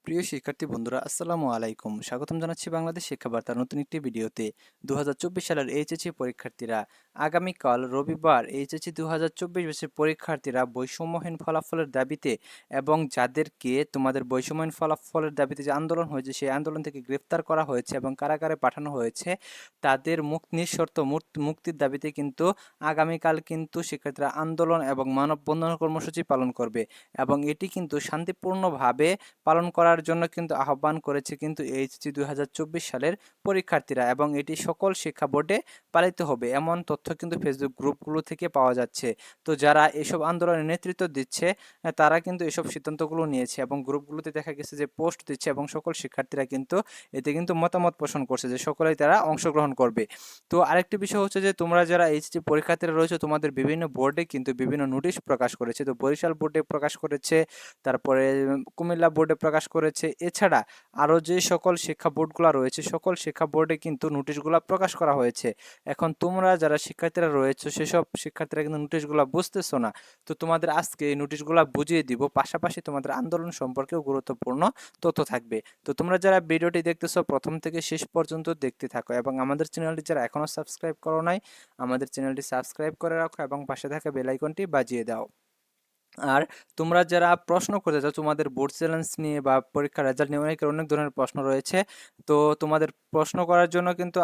প্রিয় শিক্ষার্থী বন্ধুরা, আসসালামু আলাইকুম। স্বাগতম জানাচ্ছি বাংলাদেশ শিক্ষা বার্তার নতুন একটি ভিডিওতে। 2024 সালের এইচএসসি পরীক্ষার্থীরা আগামীকাল রবিবার এইচএসসি 2024 ব্যাচের পরীক্ষার্থীরা বৈষম্যহীন ফলাফলের দাবিতে এবং যাদেরকে তোমাদের বৈষম্যহীন ফলাফলের দাবিতে যে আন্দোলন হয়েছে সেই আন্দোলন থেকে গ্রেফতার করা হয়েছে এবং কারাগারে পাঠানো হয়েছে, তাদের নিঃশর্ত মুক্তির দাবিতে কিন্তু আগামীকাল কিন্তু শিক্ষার্থীরা আন্দোলন এবং মানববন্ধন কর্মসূচি পালন করবে এবং এটি কিন্তু শান্তিপূর্ণভাবে পালন করার জন্য কিন্তু আহ্বান করেছে কিন্তু এইচএসসি 2024 সালের পরীক্ষার্থীরা এবং এটি সকল শিক্ষা বোর্ডে পালিত হবে এমন তথ্য কিন্তু ফেসবুক গ্রুপগুলো থেকে পাওয়া যাচ্ছে। তো যারা এসব আন্দোলনের নেতৃত্ব দিচ্ছে তারা কিন্তু এসব সিদ্ধান্তগুলো নিয়েছে এবং গ্রুপগুলোতে দেখা গেছে যে পোস্ট দিচ্ছে এবং সকল শিক্ষার্থীরা কিন্তু এতে কিন্তু মতামত পোষণ করছে যে সকলেই তারা অংশগ্রহণ করবে। তো আরেকটি বিষয় হচ্ছে যে তোমরা যারা এইচএসসি পরীক্ষার্থীরা রয়েছে তোমাদের বিভিন্ন বোর্ডে কিন্তু বিভিন্ন নোটিশ প্রকাশ করেছে। তো বরিশাল বোর্ডে প্রকাশ করেছে, তারপরে কুমিল্লা বোর্ডে প্রকাশ করেছে। এছাড়া আরও যে সকল শিক্ষা বোর্ডগুলো রয়েছে সকল শিক্ষা বোর্ডে কিন্তু নোটিশগুলো প্রকাশ করা হয়েছে। এখন তোমরা যারা শিক্ষার্থীরা রয়েছে সেসব শিক্ষার্থীরা কিন্তু নোটিশগুলো বুঝতেছো না। তো তোমাদের আজকে এই নোটিশগুলো বুঝিয়ে দিব, পাশাপাশি তোমাদের আন্দোলন সম্পর্কেও গুরুত্বপূর্ণ তথ্য থাকবে। তো তোমরা যারা ভিডিওটি দেখতেছো প্রথম থেকে শেষ পর্যন্ত দেখতে থাকো এবং আমাদের চ্যানেলটি যারা এখনও সাবস্ক্রাইব করো নাই আমাদের চ্যানেলটি সাবস্ক্রাইব করে রাখো এবং পাশে থাকা বেল আইকনটি বাজিয়ে দাও। আর তোমরা যারা প্রশ্ন করতে চাও তোমাদের বোর্ড চ্যালেঞ্জ নিয়ে বা পরীক্ষার রেজাল্ট নিয়ে অনেক ধরনের প্রশ্ন রয়েছে। তো তোমাদের প্রশ্ন করার জন্য কিন্তু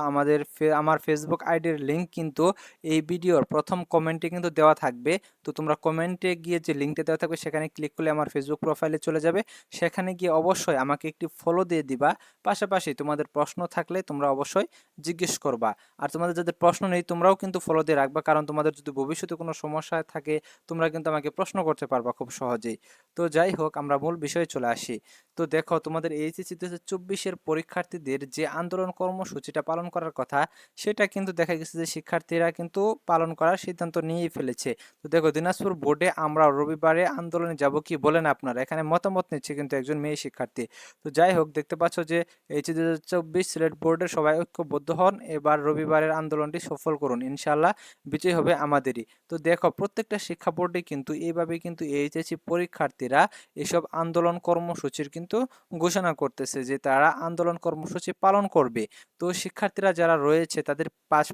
আমার ফেসবুক আইডির লিঙ্ক কিন্তু এই ভিডিওর প্রথম কমেন্টে কিন্তু দেওয়া থাকবে। তো তোমরা কমেন্টে গিয়ে যে লিঙ্কটা দেওয়া থাকবে সেখানে ক্লিক করলে আমার ফেসবুক প্রোফাইলে চলে যাবে। সেখানে গিয়ে অবশ্যই আমাকে একটি ফলো দিয়ে দিবা। পাশাপাশি তোমাদের প্রশ্ন থাকলে তোমরা অবশ্যই জিজ্ঞেস করবা। আর তোমাদের যাদের প্রশ্ন নেই তোমরাও কিন্তু ফলো দিয়ে রাখবা, কারণ তোমাদের যদি ভবিষ্যতে কোনো সমস্যা থাকে তোমরা কিন্তু আমাকে প্রশ্ন করতে পারবা খুব সহজেই। তো যাই হোক, আমরা মূল বিষয়ে চলে আসি। তো দেখো, তোমাদের এইচএসসি 2024-এর পরীক্ষার্থীদের যে আন্দোলন কর্মসূচিটা পালন করার কথা সেটা কিন্তু দেখা গেছে যে শিক্ষার্থীরা কিন্তু পালন করার সিদ্ধান্ত নিয়েই ফেলেছে। তো দেখো, দিনাজপুর বোর্ডে আমরা রবিবারে আন্দোলনে যাব কি বলেন আপনারা, এখানে মতামত নিচ্ছে কিন্তু একজন মেয়ে শিক্ষার্থী। তো যাই হোক, দেখতে পাচ্ছ যে এইচএসসি 2024 সিলেট বোর্ডের সবাই ঐক্যবদ্ধ হন, এবার রবিবারের আন্দোলনটি সফল করুন, ইনশাল্লাহ বিজয় হবে আমাদেরই। তো দেখো, প্রত্যেকটা শিক্ষা বোর্ডে কিন্তু এইভাবে কিন্তু এইচএসসি পরীক্ষার্থীরা এসব আন্দোলন কর্মসূচির কিন্তু ঘোষণা করতেছে যে তারা আন্দোলন কর্মসূচি পালন করবে। তো শিক্ষার্থীরা যারা রয়েছে তাদের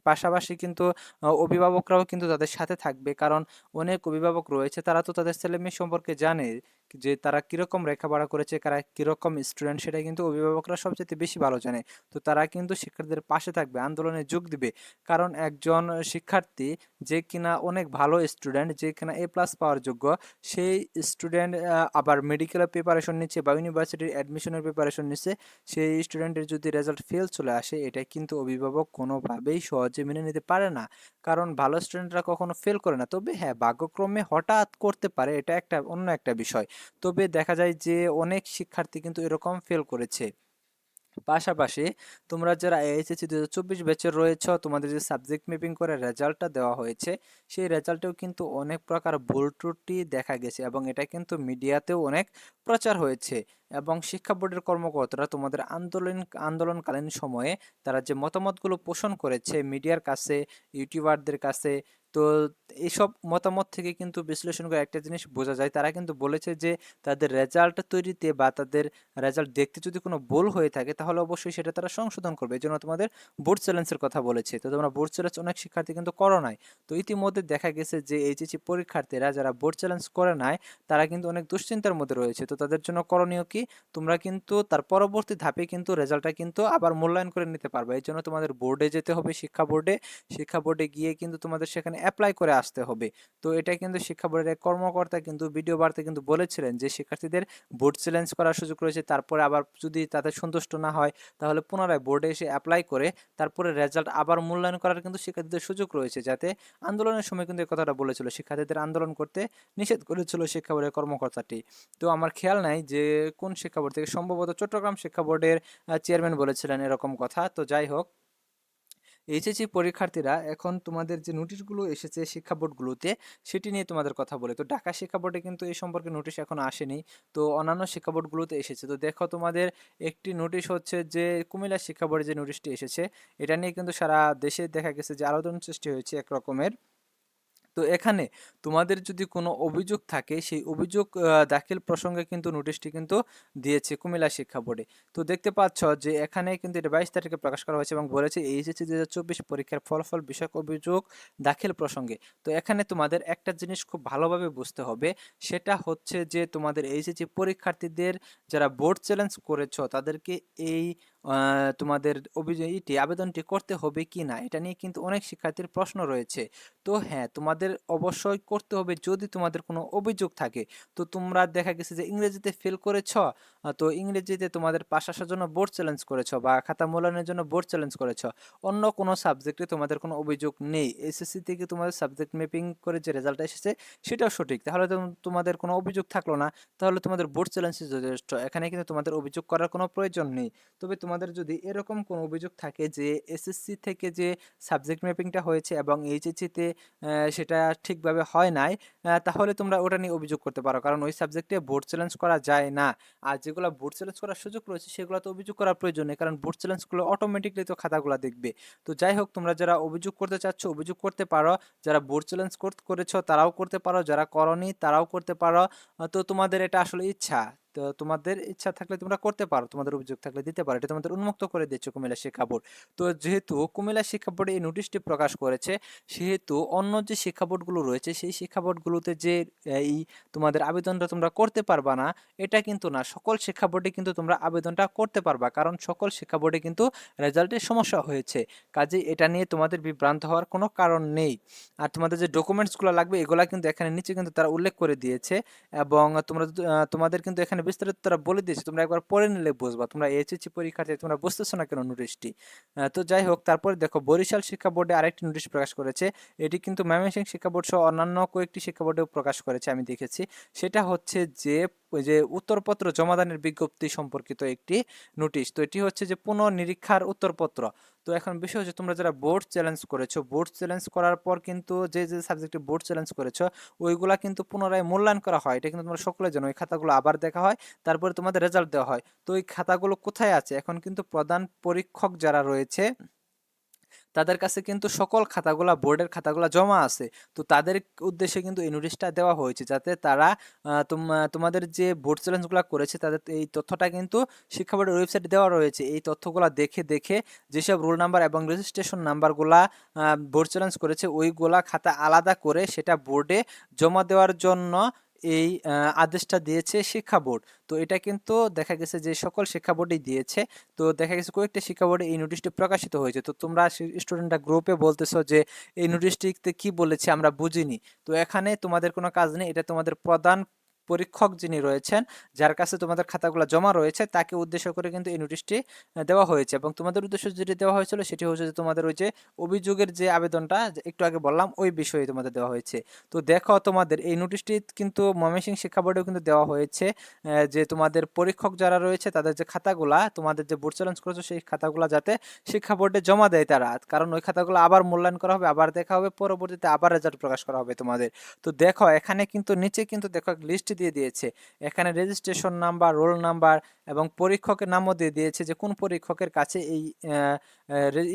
পাশাপাশি কিন্তু অভিভাবকরাও কিন্তু তাদের সাথে থাকবে, কারণ অনেক অভিভাবক রয়েছে তারা তো তাদের ছেলে মেয়ে সম্পর্কে জানে যে তারা কিরকম লেখাপড়া করেছে, তারা কিরকম স্টুডেন্ট, সেটা কিন্তু অভিভাবকরা সবচেয়ে বেশি ভালো জানে। তো তারা কিন্তু শিক্ষার্থীদের পাশে থাকবে, আন্দোলনে যোগ দিবে। কারণ একজন শিক্ষার্থী যে কিনা অনেক ভালো স্টুডেন্ট, যে কিনা A+ পাওয়ার যোগ্য, সেই স্টুডেন্ট আবার মেডিকেলের প্রিপারেশন নিচ্ছে বা ইউনিভার্সিটির অ্যাডমিশনের প্রিপারেশন নিচ্ছে, সেই স্টুডেন্টের যদি রেজাল্ট ফেল চলে আসে এটা কিন্তু অভিভাবক কোনোভাবেই সহজে মেনে নিতে পারে না। কারণ ভালো স্টুডেন্টরা কখনো ফেল করে না, তবে হ্যাঁ ভাগ্যক্রমে হঠাৎ করতে পারে, এটা অন্য একটা বিষয়। তবে দেখা যায় যে অনেক শিক্ষার্থী কিন্তু এরকম ফেল করেছে। পাশাপাশি তোমরা যারা এইচএসসি 2024 ব্যাচের রয়েছ তোমাদের যে সাবজেক্ট ম্যাপিং করে রেজাল্টটা দেওয়া হয়েছে সেই রেজাল্টেও কিন্তু অনেক প্রকার ভুল ত্রুটি দেখা গেছে এবং এটা কিন্তু মিডিয়াতেও অনেক প্রচার হয়েছে। এবং শিক্ষা বোর্ডের কর্মকর্তারা তোমাদের আন্দোলনকালীন সময়ে তারা যে মতামতগুলো পোষণ করেছে মিডিয়ার কাছে, ইউটিউবারদের কাছে, তো এইসব মতামত থেকে কিন্তু বিশ্লেষণ করে একটা জিনিস বোঝা যায়, তারা কিন্তু বলেছে যে তাদের রেজাল্ট তৈরিতে বা তাদের রেজাল্ট দেখতে যদি কোনো ভুল হয়ে থাকে তাহলে অবশ্যই সেটা তারা সংশোধন করবে। এই জন্য তোমাদের বোর্ড চ্যালেঞ্জের কথা বলেছে। তো তোমরা বোর্ড চ্যালেঞ্জ অনেক শিক্ষার্থী কিন্তু করো নাই। তো ইতিমধ্যে দেখা গেছে যে এইচএসসি পরীক্ষার্থীরা যারা বোর্ড চ্যালেঞ্জ করে নাই তারা কিন্তু অনেক দুশ্চিন্তার মধ্যে রয়েছে। তো তাদের জন্য করণীয় কি, তোমরা কিন্তু তার পরবর্তী ধাপে কিন্তু রেজাল্টটা কিন্তু আবার মূল্যায়ন করে নিতে পারবে। এই জন্য তোমাদের বোর্ডে যেতে হবে, শিক্ষা বোর্ডে গিয়ে কিন্তু তোমাদের সেখানে অ্যাপ্লাই করে আসতে হবে। তো এটা কিন্তু শিক্ষা বোর্ডের এক কর্মকর্তা কিন্তু ভিডিও বার্তায় কিন্তু বলেছিলেন যে শিক্ষার্থীদের বোর্ড চ্যালেঞ্জ করার সুযোগ রয়েছে, তারপরে আবার যদি তাদের সন্তুষ্ট না হয় তাহলে পুনরায় বোর্ডে এসে অ্যাপ্লাই করে তারপরে রেজাল্ট আবার মূল্যায়ন করার কিন্তু শিক্ষার্থীদের সুযোগ রয়েছে। যাতে আন্দোলনের সময় কিন্তু এই কথাটা বলেছিল, শিক্ষার্থীদের আন্দোলন করতে নিষেধ করেছিল শিক্ষা বোর্ডের কর্মকর্তাটি। তো আমার খেয়াল নাই যে কোন শিক্ষা বোর্ড থেকে, সম্ভবত চট্টগ্রাম শিক্ষা বোর্ডের চেয়ারম্যান বলেছিলেন এরকম কথা। তো যাই হোক, এইচএসসি পরীক্ষার্থীরা এখন তোমাদের যে নোটিশগুলো এসেছে শিক্ষা বোর্ডগুলোতে সেটি নিয়ে তোমাদের কথা বলে। তো ঢাকা শিক্ষা বোর্ডে কিন্তু এই সম্পর্কে নোটিশ এখনো আসেনি, তো অন্যান্য শিক্ষা বোর্ডগুলোতে এসেছে। তো দেখো, তোমাদের একটি নোটিশ হচ্ছে যে কুমিল্লা শিক্ষা বোর্ডে যে নোটিশটি এসেছে এটা নিয়ে কিন্তু সারা দেশে দেখা গেছে যে আলোড়ন সৃষ্টি হয়েছে এক রকমের। তো এখানে তোমাদের যদি কোনো অভিযোগ থাকে সেই অভিযোগ দাখিল প্রসঙ্গে কিন্তু নোটিশটি কিন্তু দিয়েছে কুমিল্লা শিক্ষা বোর্ডে। তো দেখতে পাচ্ছ যে এখানে কিন্তু এটা 22 তারিখে প্রকাশ করা হয়েছে এবং বলেছে এইচএসসি 2024 পরীক্ষার ফলাফল বিষয়ক অভিযোগ দাখিল প্রসঙ্গে। তো এখানে তোমাদের একটা জিনিস খুব ভালোভাবে বুঝতে হবে, সেটা হচ্ছে যে তোমাদের এইচএসসি পরীক্ষার্থীদের যারা বোর্ড চ্যালেঞ্জ করেছো তাদেরকে এই তোমাদের আবেদনটি করতে হবে কি না, এটা নিয়ে কিন্তু অনেক শিক্ষার্থীর প্রশ্ন রয়েছে। তো হ্যাঁ, তোমাদের অবশ্যই করতে হবে যদি তোমাদের কোনো অভিযোগ থাকে। তো তোমরা দেখা গেছে যে ইংরেজিতে ফেল করেছ, তো ইংরেজিতে তোমাদের পাস আসার জন্য বোর্ড চ্যালেঞ্জ করেছ বা খাতা মূল্যায়নের জন্য বোর্ড চ্যালেঞ্জ করেছ, অন্য কোনো সাবজেক্টে তোমাদের কোনো অভিযোগ নেই, এসএসসি থেকে তোমাদের সাবজেক্ট ম্যাপিং করে যে রেজাল্ট এসেছে সেটাও সঠিক, তাহলে তো তোমাদের কোনো অভিযোগ থাকলো না, তাহলে তোমাদের বোর্ড চ্যালেঞ্জ যথেষ্ট, এখানে কিন্তু তোমাদের অভিযোগ করার কোনো প্রয়োজন নেই। তবে তোমাদের যদি এরকম কোনো অভিযোগ থাকে যে এসএসসি থেকে যে সাবজেক্ট ম্যাপিংটা হয়েছে এবং এইচএসসিতে সেটা ঠিকভাবে হয় নাই, তাহলে তোমরা ওটা নিয়ে অভিযোগ করতে পারো, কারণ ওই সাবজেক্টে বোর্ড চ্যালেঞ্জ করা যায় না। আর যেগুলো বোর্ড চ্যালেঞ্জ করার সুযোগ রয়েছে সেগুলো তো অভিযোগ করার প্রয়োজন নেই, কারণ বোর্ড চ্যালেঞ্জগুলো অটোমেটিকলি তো খাতাগুলো দেখবে। তো যাই হোক, তোমরা যারা অভিযোগ করতে চাচ্ছ অভিযোগ করতে পারো, যারা বোর্ড চ্যালেঞ্জ করেছো তারাও করতে পারো, যারা করনি তারাও করতে পারো। তো তোমাদের এটা আসলে ইচ্ছা, তো তোমাদের ইচ্ছা থাকলে তোমরা করতে পারো, তোমাদের অভিযোগ থাকলে দিতে পারো, এটা তোমাদের উন্মুক্ত করে দিচ্ছে কুমিল্লা শিক্ষা বোর্ড। তো যেহেতু কুমিল্লা শিক্ষা বোর্ডে এই নোটিশটি প্রকাশ করেছে, সেহেতু অন্য যে শিক্ষা বোর্ডগুলো রয়েছে সেই শিক্ষা বোর্ডগুলোতে যে এই তোমাদের আবেদনটা তোমরা করতে পারবা না, এটা কিন্তু না, সকল শিক্ষা বোর্ডে কিন্তু তোমরা আবেদনটা করতে পারবা, কারণ সকল শিক্ষা বোর্ডে কিন্তু রেজাল্টের সমস্যা হয়েছে। কাজেই এটা নিয়ে তোমাদের বিভ্রান্ত হওয়ার কোনো কারণ নেই। আর তোমাদের যে ডকুমেন্টসগুলো লাগবে এগুলা কিন্তু এখানে নিচে কিন্তু তারা উল্লেখ করে দিয়েছে, এবং তোমরা তোমাদের কিন্তু এখানে বিস্তারিত তারা বলে দিয়েছে, তোমরা একবার পড়ে নিলে বুঝবা। তোমরা এইচএসসি পরীক্ষার্থী, তোমরা বুঝতেছো না কেন নোটিশটি? তো যাই হোক, তারপরে দেখো বরিশাল শিক্ষা বোর্ডে আরেকটি নোটিশ প্রকাশ করেছে, এটি কিন্তু ময়মনসিংহ শিক্ষা বোর্ড সহ অন্যান্য কয়েকটি শিক্ষা বোর্ডেও প্রকাশ করেছে, আমি দেখেছি। সেটা হচ্ছে যে ওই যে উত্তরপত্র জমাদানের বিজ্ঞপ্তি সম্পর্কিত একটি নোটিশ। তো এটি হচ্ছে যে পুনঃনিরীক্ষার উত্তরপত্র। তো এখন বিষয় হচ্ছে তোমরা যারা বোর্ড চ্যালেঞ্জ করেছো, বোর্ড চ্যালেঞ্জ করার পর কিন্তু যে যে সাবজেক্টে বোর্ড চ্যালেঞ্জ করেছো ওইগুলা কিন্তু পুনরায় মূল্যায়ন করা হয়, এটা কিন্তু তোমরা সকলে জানো। ওই খাতাগুলো আবার দেখা হয়, তারপরে তোমাদের রেজাল্ট দেওয়া হয়। তো ওই খাতাগুলো কোথায় আছে? এখন কিন্তু প্রধান পরীক্ষক যারা রয়েছে তাদের কাছে কিন্তু সকল খাতাগুলা, বোর্ডের খাতাগুলা জমা আছে। তো তাদের উদ্দেশ্যে কিন্তু এই নোটিশটা দেওয়া হয়েছে, যাতে তারা তোমাদের যে বোর্ড চ্যালেঞ্জগুলো করেছে তাদের এই তথ্যটা কিন্তু শিক্ষা বোর্ডের ওয়েবসাইটে দেওয়া রয়েছে। এই তথ্যগুলা দেখে দেখে যেসব রোল নাম্বার এবং রেজিস্ট্রেশন নাম্বারগুলা বোর্ড চ্যালেঞ্জ করেছে ওইগুলা খাতা আলাদা করে সেটা বোর্ডে জমা দেওয়ার জন্য এই আদেশটা দিয়েছে শিক্ষা বোর্ড। তো এটা কিন্তু দেখা গেছে যে সকল শিক্ষা বোর্ডেই দিয়েছে। তো দেখা গেছে কয়েকটা শিক্ষা বোর্ডে এই নোটিশটি প্রকাশিত হয়েছে। তো তোমরা স্টুডেন্টরা গ্রুপে বলতেছো যে এই নোটিশটিতে কি বলেছে আমরা বুঝিনি। তো এখানে তোমাদের কোনো কাজ নেই, এটা তোমাদের প্রধান পরীক্ষক যিনি রয়েছেন, যার কাছে তোমাদের খাতাগুলো জমা রয়েছে, তাকে উদ্দেশ্য করে কিন্তু এই নোটিশটি দেওয়া হয়েছে। এবং তোমাদের উদ্দেশ্য যেটি দেওয়া হয়েছিল সেটি হচ্ছে যে তোমাদের ওই যে অভিযোগের যে আবেদনটা একটু আগে বললাম ওই বিষয়ে তোমাদের দেওয়া হয়েছে। তো দেখো, তোমাদের এই নোটিশটি কিন্তু ময়মনসিংহ শিক্ষা বোর্ডেও কিন্তু দেওয়া হয়েছে, যে তোমাদের পরীক্ষক যারা রয়েছে তাদের যে খাতাগুলা, তোমাদের যে বোর্ড চ্যালেঞ্জ করেছো সেই খাতাগুলা যাতে শিক্ষা বোর্ডে জমা দেয় তারা, কারণ ওই খাতাগুলো আবার মূল্যায়ন করা হবে, আবার দেখা হবে, পরবর্তীতে আবার রেজাল্ট প্রকাশ করা হবে তোমাদের। তো দেখো এখানে কিন্তু নিচে কিন্তু দেখো লিস্ট দিয়ে দিয়েছে, এখানে রেজিস্ট্রেশন নাম্বার, রোল নাম্বার এবং পরীক্ষকের নামও দিয়ে দিয়েছে যে কোন পরীক্ষকের কাছে এই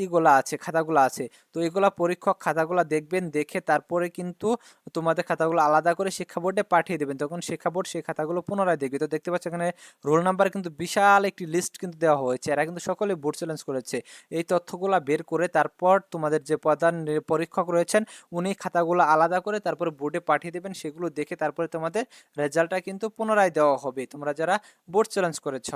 ইগুলা আছে, খাতাগুলো আছে। তো এগুলা পরীক্ষক খাতাগুলো দেখবেন, দেখে তারপরে কিন্তু তোমাদের খাতাগুলো আলাদা করে শিক্ষা বোর্ডে পাঠিয়ে দেবেন, তখন শিক্ষা বোর্ড সেই খাতাগুলো পুনরায় দেখবে। তো দেখতে পাচ্ছ এখানে রোল নাম্বার কিন্তু বিশাল একটি লিস্ট কিন্তু দেওয়া হয়েছে, এরা কিন্তু সকলে বোর্ড চ্যালেঞ্জ করেছে। এই তথ্যগুলা বের করে তারপর তোমাদের যে প্রধান পরীক্ষক রয়েছেন উনি খাতাগুলো আলাদা করে তারপরে বোর্ডে পাঠিয়ে দেবেন, সেগুলো দেখে তারপরে তোমাদের রেজাল্টটা কিন্তু পুনরায় দেওয়া হবে, তোমরা যারা বোর্ড চ্যালেঞ্জ করেছ।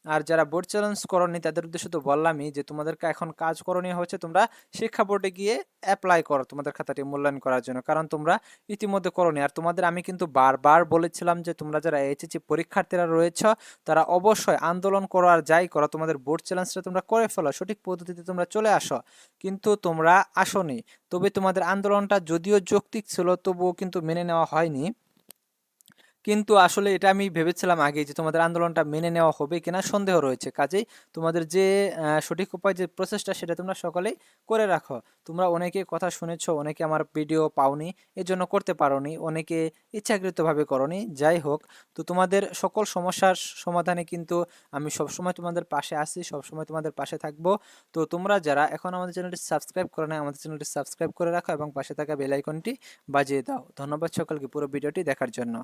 আর যারা বোর্ড চ্যালেঞ্জ করনি তাদের উদ্দেশ্যে তো বললামই যে তোমাদেরকে এখন কাজ করণীয় হচ্ছে তোমরা শিক্ষা বোর্ডে গিয়ে অ্যাপ্লাই করো তোমাদের খাতাটি মূল্যায়ন করার জন্য, কারণ তোমরা ইতিমধ্যে করনি। আর তোমাদের আমি কিন্তু বারবার বলেছিলাম যে তোমরা যারা এইচএসসি পরীক্ষার্থীরা রয়েছ তারা অবশ্যই আন্দোলন করো, আর যাই করো তোমাদের বোর্ড চ্যালেঞ্জটা তোমরা করে ফেলো, সঠিক পদ্ধতিতে তোমরা চলে আসো, কিন্তু তোমরা আসোনি। তবে তোমাদের আন্দোলনটা যদিও যৌক্তিক ছিল তবুও কিন্তু মেনে নেওয়া হয়নি। কিন্তু আসলে এটা আমি ভেবেছিলাম আগেই যে তোমাদের আন্দোলনটা মেনে নেওয়া হবে কিনা সন্দেহ রয়েছে। কাজেই তোমাদের যে সঠিক উপায় যে প্রসেসটা সেটা তোমরা সকলেই করে রাখো। তোমরা অনেকে কথা শুনেছো, অনেকে আমার ভিডিও পাওনি, এজন্য করতে পারোনি, অনেকে ইচ্ছাকৃতভাবে করোনি। যাই হোক, তো তোমাদের সকল সমস্যার সমাধানে কিন্তু আমি সবসময় তোমাদের পাশে আছি, সবসময় তোমাদের পাশে থাকবো। তো তোমরা যারা এখন আমাদের চ্যানেলটি সাবস্ক্রাইব করো নাই, আমাদের চ্যানেলটি সাবস্ক্রাইব করে রাখো এবং পাশে থাকা বেল আইকনটি বাজিয়ে দাও। ধন্যবাদ সকলকে পুরো ভিডিওটি দেখার জন্য।